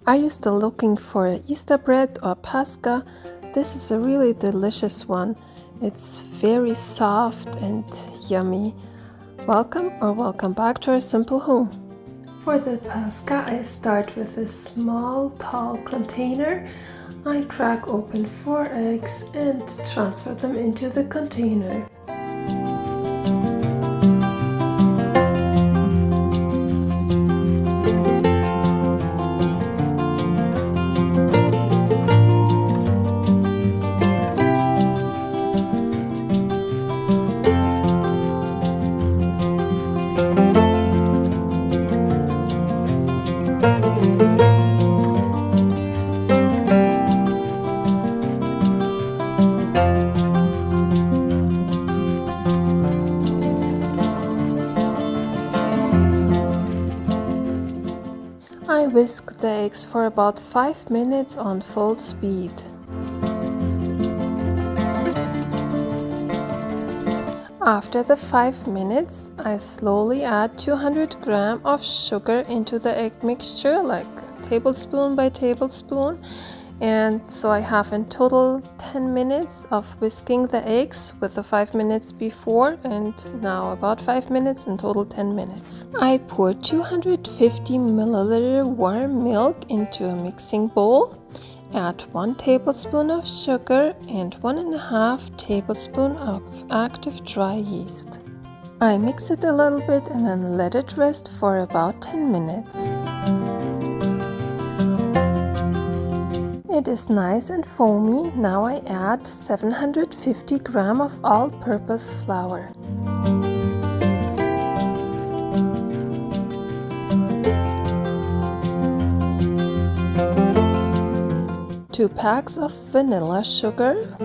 Are you still looking for Easter bread or Paska? This is a really delicious one. It's very soft and yummy. Welcome back to our simple home. For the Paska, I start with a small tall container. I crack open 4 eggs and transfer them into the container. I whisk the eggs for about 5 minutes on full speed. After the 5 minutes, I slowly add 200 grams of sugar into the egg mixture, like tablespoon by tablespoon. And so I have in total 10 minutes of whisking the eggs with the 5 minutes before, and now about 5 minutes, in total 10 minutes. I pour 250 milliliter warm milk into a mixing bowl. Add 1 tablespoon of sugar and 1.5 tablespoon of active dry yeast. I mix it a little bit and then let it rest for about 10 minutes. It is nice and foamy. Now I add 750 grams of all-purpose flour. 2 packs of vanilla sugar,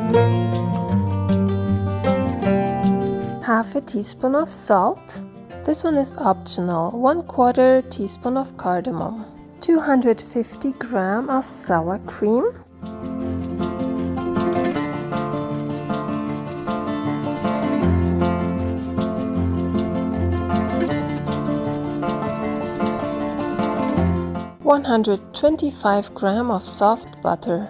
half a teaspoon of salt. This one is optional. 1/4 teaspoon of cardamom. 250 grams of sour cream, $125 grams of soft butter,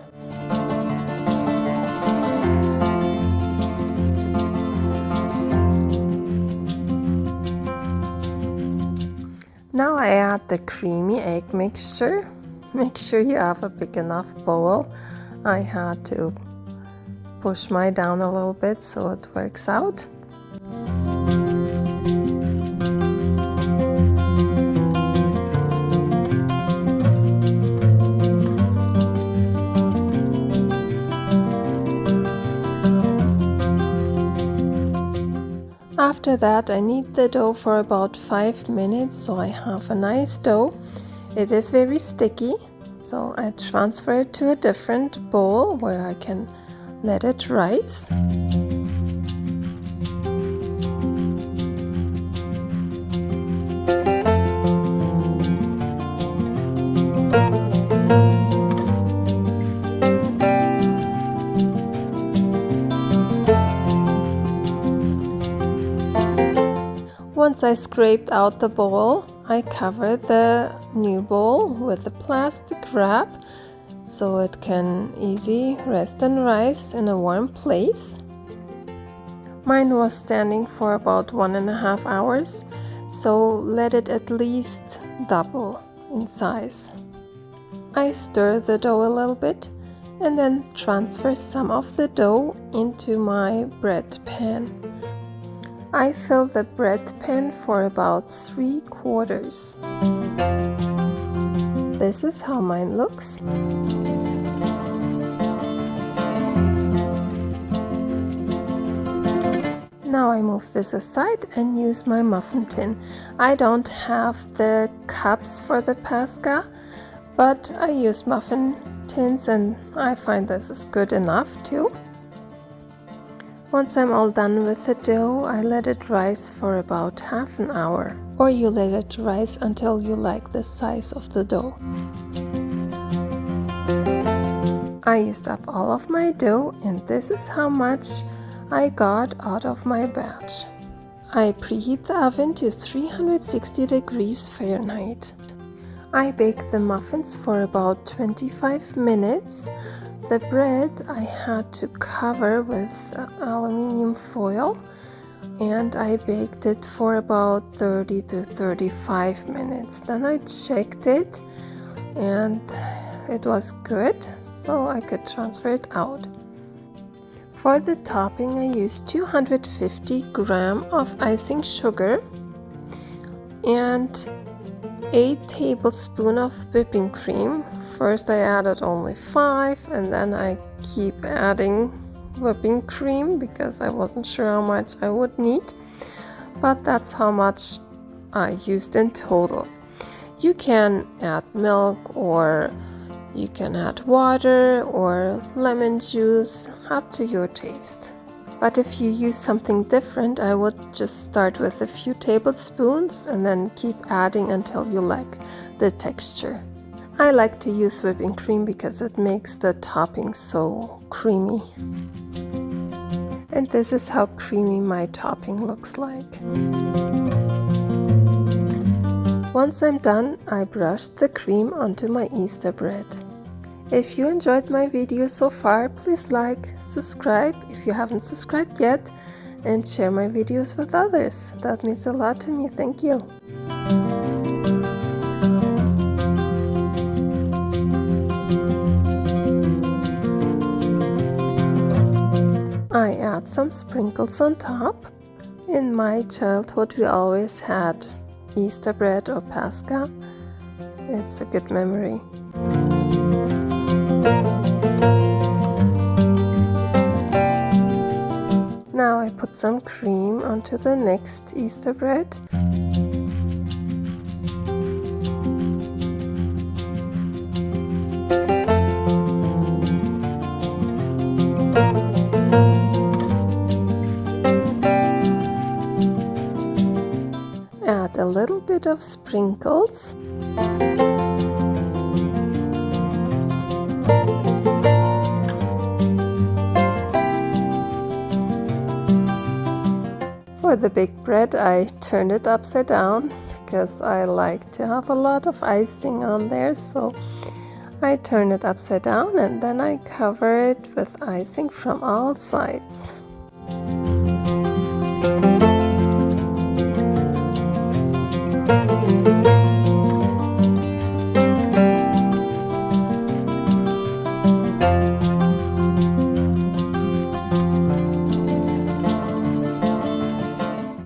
Now I add the creamy egg mixture. Make sure you have a big enough bowl. I had to push mine down a little bit so it works out. After that, I knead the dough for about 5 minutes so I have a nice dough. It is very sticky, so I transfer it to a different bowl where I can let it rise. Once I scraped out the bowl, I cover the new bowl with a plastic wrap so it can easily rest and rise in a warm place. Mine was standing for about 1.5 hours, so let it at least double in size. I stir the dough a little bit and then transfer some of the dough into my bread pan. I fill the bread pan for about 3/4. This is how mine looks. Now I move this aside and use my muffin tin. I don't have the cups for the Paska, but I use muffin tins and I find this is good enough too. Once I'm all done with the dough, I let it rise for about half an hour, or you let it rise until you like the size of the dough. I used up all of my dough and this is how much I got out of my batch. I preheat the oven to 360 degrees Fahrenheit. I baked the muffins for about 25 minutes. The bread I had to cover with aluminum foil, and I baked it for about 30 to 35 minutes. Then I checked it and it was good, so I could transfer it out. For the topping, I used 250 grams of icing sugar and 8 tablespoons of whipping cream. First I added only 5, and then I keep adding whipping cream because I wasn't sure how much I would need, but that's how much I used in total. You can add milk, or you can add water or lemon juice, up to your taste. But if you use something different, I would just start with a few tablespoons and then keep adding until you like the texture. I like to use whipping cream because it makes the topping so creamy. And this is how creamy my topping looks like. Once I'm done, I brushed the cream onto my Easter bread. If you enjoyed my video so far, please like, subscribe if you haven't subscribed yet, and share my videos with others. That means a lot to me. Thank you. I add some sprinkles on top. In my childhood, we always had Easter bread or Paska. It's a good memory. Now I put some cream onto the next Easter bread. Add a little bit of sprinkles. For the big bread, I turned it upside down because I like to have a lot of icing on there, so I turn it upside down and then I cover it with icing from all sides.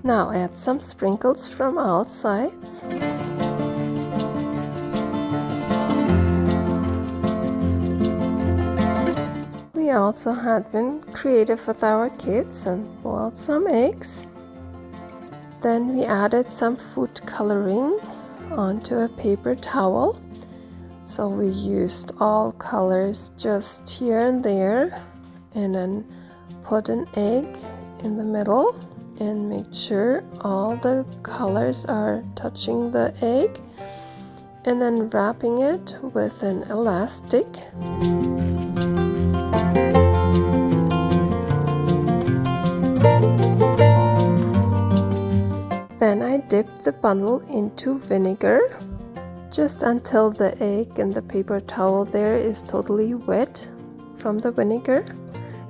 Now add some sprinkles from all sides. We also had been creative with our kids and boiled some eggs. Then we added some food coloring onto a paper towel. So we used all colors just here and there, and then put an egg in the middle and make sure all the colors are touching the egg, and then wrapping it with an elastic. Then I dipped the bundle into vinegar just until the egg and the paper towel there is totally wet from the vinegar,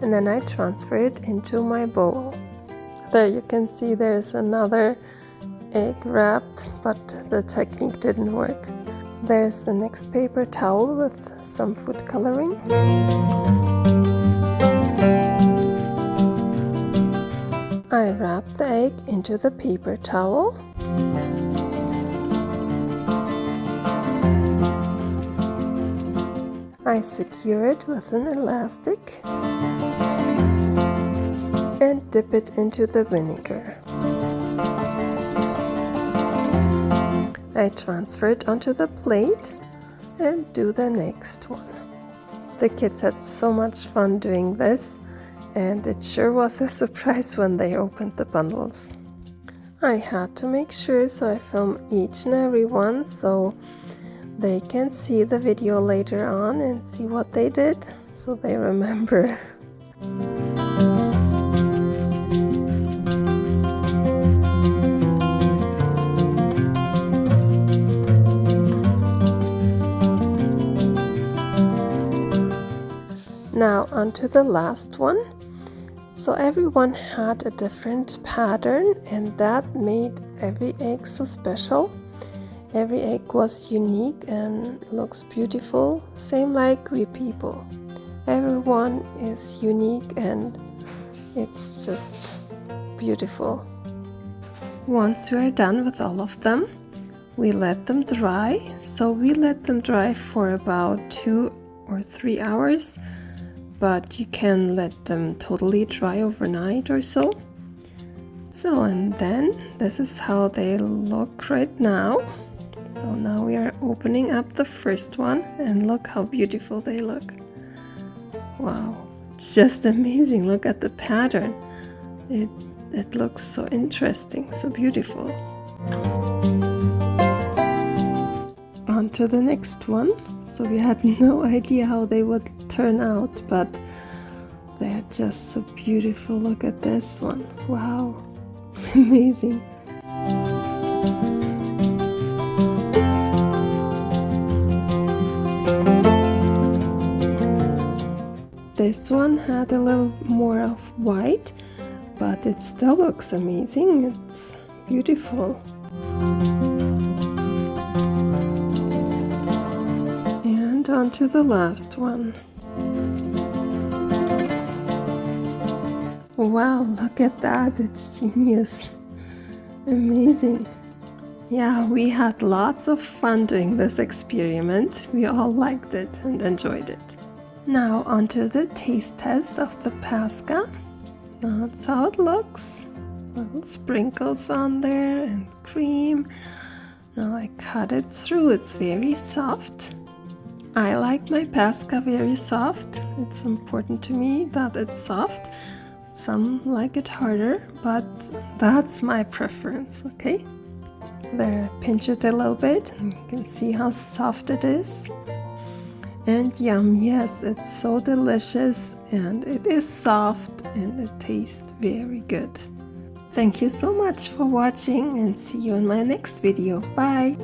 and then I transfer it into my bowl. There you can see there's another egg wrapped, but the technique didn't work. There's the next paper towel with some food coloring. I wrap the egg into the paper towel. I secure it with an elastic and dip it into the vinegar. I transfer it onto the plate and do the next one. The kids had so much fun doing this, and it sure was a surprise when they opened the bundles. I had to make sure, so I film each and every one so they can see the video later on and see what they did, so they remember. onto the last one. So everyone had a different pattern, and that made every egg so special. Every egg was unique and looks beautiful, same like we people. Everyone is unique and it's just beautiful. Once we are done with all of them, we let them dry. So we let them dry for about 2 or 3 hours, but you can let them totally dry overnight or so. So, and then this is how they look right now. So now we are opening up the first one, and look how beautiful they look. Wow, it's just amazing. Look at the pattern. It looks so interesting, so beautiful. On to the next one. So we had no idea how they would turn out, but they're just so beautiful. Look at this one. Wow, amazing. This one had a little more of white, but it still looks amazing. It's beautiful. And on to the last one. Wow, look at that. It's genius. Amazing. Yeah, we had lots of fun doing this experiment. We all liked it and enjoyed it. Now onto the taste test of the Paska. That's how it looks. Little sprinkles on there and cream. Now I cut it through. It's very soft. I like my Paska very soft. It's important to me that it's soft. Some like it harder, but that's my preference, okay? There, pinch it a little bit and you can see how soft it is. And yum, yes, it's so delicious and it is soft and it tastes very good. Thank you so much for watching and see you in my next video. Bye!